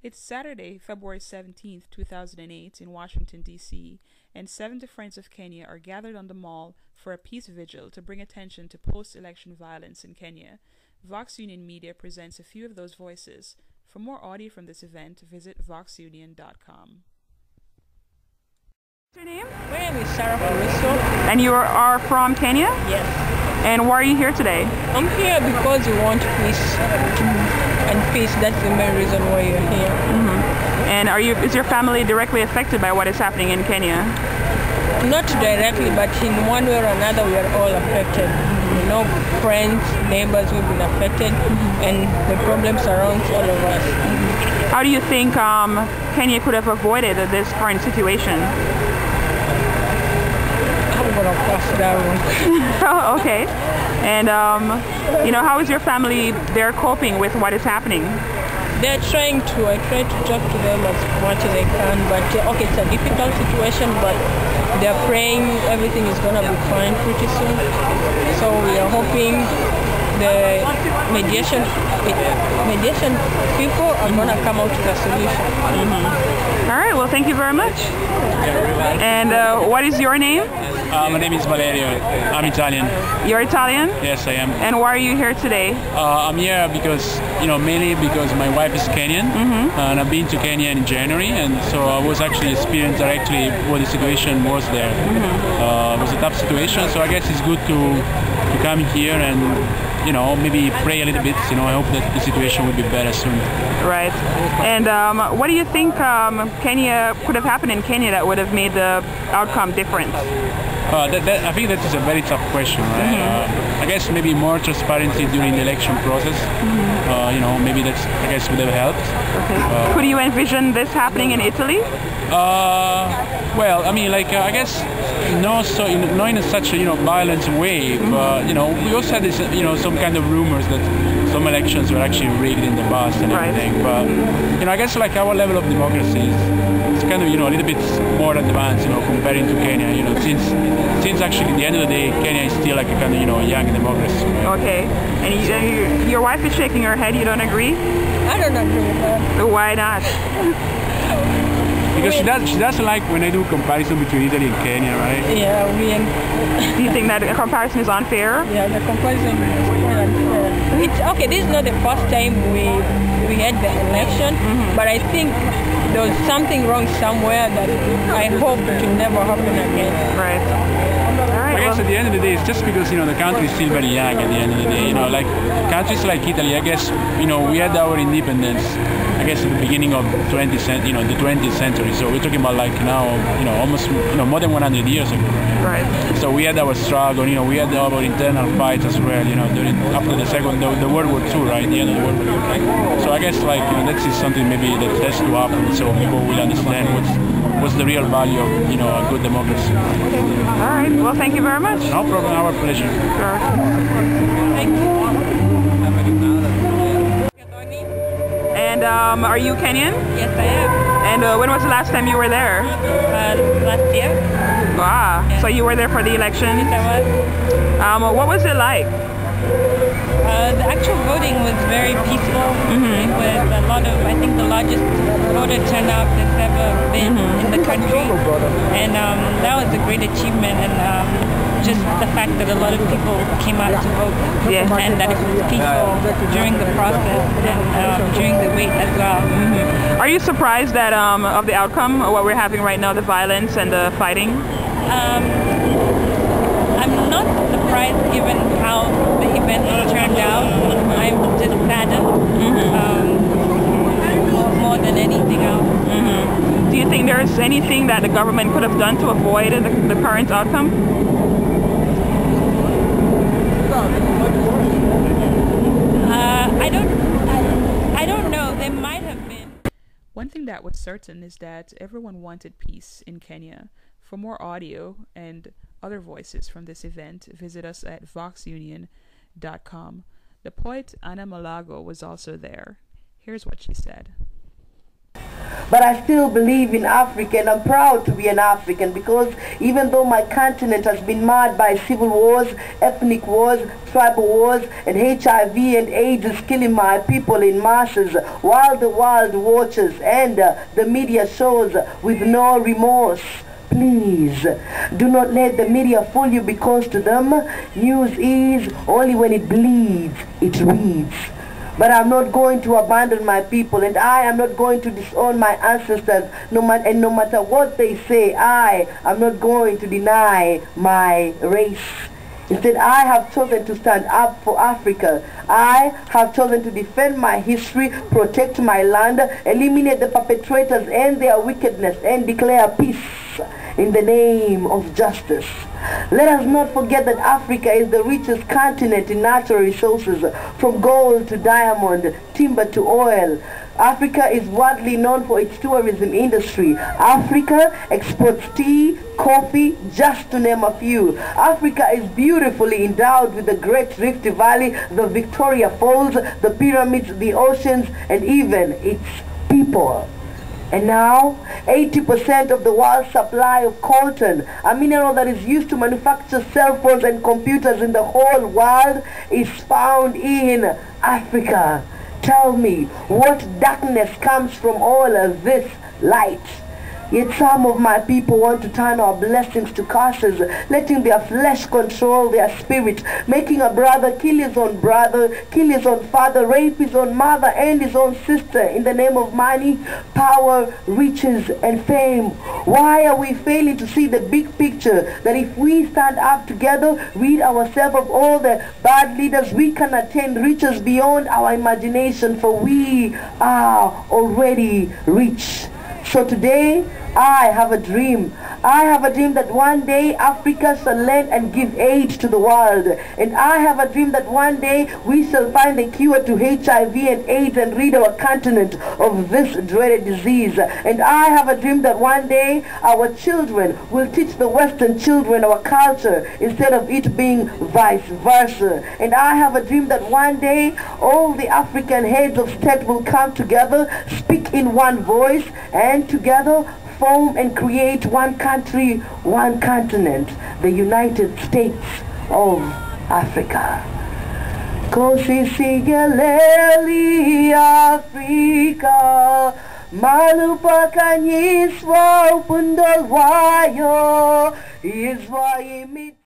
It's Saturday, February 17th, 2008, in Washington, D.C., and 70 Friends of Kenya are gathered on the Mall for a peace vigil to bring attention to post-election violence in Kenya. VoxUnion Media presents a few of those voices. For more audio from this event, visit voxunion.com. What's your name? My name is Sarah Puriso. And you are from Kenya? Yes. And why are you here today? I'm here because we want peace. And peace, that's the main reason why you're here. And is your family directly affected by what is happening in Kenya? Not directly, but in one way or another we are all affected. You know, friends, neighbors, we've been affected, and the problem surrounds all of us. How do you think Kenya could have avoided this current situation? I'm gonna pass that one. Oh, okay. And how is your family there coping with what is happening? They're trying to. I try to talk to them as much as I can, but okay, it's a difficult situation, but they're praying everything is gonna be fine pretty soon. So we are hoping the mediation people are gonna come out with a solution. All right. Well, thank you very much. And what is your name? My name is Valerio. I'm Italian. You're Italian? Yes, I am. And why are you here today? I'm here because, mainly because my wife is Kenyan, and I've been to Kenya in January, and so I was actually experiencing directly what the situation was there. It was a tough situation, so I guess it's good to come here and, maybe pray a little bit. I hope that the situation will be better soon. Right. And what do you think Kenya could have happened in Kenya that would have made the outcome different? I think that is a very tough question, right? I guess maybe more transparency during the election process. Maybe that's, I guess, would have helped. Okay. Could you envision this happening in Italy? Well, I guess not in such a violent way, but we also had this some kind of rumors that some elections were actually rigged in the past and everything. But I guess our level of democracy is kind of a little bit more advanced, comparing to Kenya. Since actually at the end of the day, Kenya is still a kind of young democracy. Right? Okay. And your wife is shaking her head. You don't agree? I don't agree with that. Why not? Because she doesn't like when I do comparison between Italy and Kenya, right? Yeah, Do you think that the comparison is unfair? Yeah, the comparison is quite unfair. It's okay. This is not the first time we had the election, but I think there was something wrong somewhere that I hope to never happen again. Right. I guess at the end of the day, it's just because the country is still very young. At the end of the day, like countries like Italy, I guess we had our independence. I guess at the beginning of the 20th century. So we're talking about now, almost more than 100 years ago. Right. So we had our struggle. We had our internal fights as well. After the World War II, right? The end of the World War II. So I guess that is something maybe that has to happen, so people will understand what's the real value of a good democracy. All right. Well, thank you very much. No problem. Our pleasure. Sure. Thank you. And are you Kenyan? Yes, I am. And when was the last time you were there? Last year. Wow. Yeah. So you were there for the election? Yes, I was. What was it like? The actual voting was very peaceful. It was a lot of, I think, the largest voter turnout that's ever been in the country. And that was a great achievement. And just the fact that a lot of people came out to vote, and that it was peaceful during the process and during the wait as well. Are you surprised that of the outcome of what we're having right now, the violence and the fighting? I'm not surprised given how the event turned out. I'm just saddened more than anything else. Do you think there's anything that the government could have done to avoid the current outcome? I don't know. There might have been. One thing that was certain is that everyone wanted peace in Kenya. For more audio and other voices from this event, visit us at voxunion.com. The poet Anna Malago was also there. Here's what she said. but I still believe in Africa, and I'm proud to be an African, because even though my continent has been marred by civil wars, ethnic wars, tribal wars, and HIV and AIDS is killing my people in masses, while the world watches and the media shows with no remorse. Please, do not let the media fool you, because to them, news is only when it bleeds, it reads. But I'm not going to abandon my people, and I am not going to disown my ancestors, no matter what they say, I am not going to deny my race. Instead, I have chosen to stand up for Africa. I have chosen to defend my history, protect my land, eliminate the perpetrators and their wickedness, and declare peace in the name of justice. Let us not forget that Africa is the richest continent in natural resources, from gold to diamond, timber to oil. Africa is widely known for its tourism industry. Africa exports tea, coffee, just to name a few. Africa is beautifully endowed with the Great Rift Valley, the Victoria Falls, the pyramids, the oceans, and even its people. And now, 80% of the world's supply of coltan, a mineral that is used to manufacture cell phones and computers in the whole world, is found in Africa. Tell me, what darkness comes from all of this light? Yet some of my people want to turn our blessings to curses, letting their flesh control their spirit, making a brother kill his own brother, kill his own father, rape his own mother and his own sister in the name of money, power, riches, and fame. Why are we failing to see the big picture, that if we stand up together, rid ourselves of all the bad leaders, we can attain riches beyond our imagination, for we are already rich. So today, I have a dream. I have a dream that one day Africa shall lend and give aid to the world. And I have a dream that one day we shall find a cure to HIV and AIDS and rid our continent of this dreaded disease. And I have a dream that one day our children will teach the Western children our culture instead of it being vice versa. And I have a dream that one day all the African heads of state will come together, speak in one voice, and together form and create one country, one continent, the United States of Africa. Kosisigileli Afrika, malupakan Yiswa upundal wayo, Yiswa imit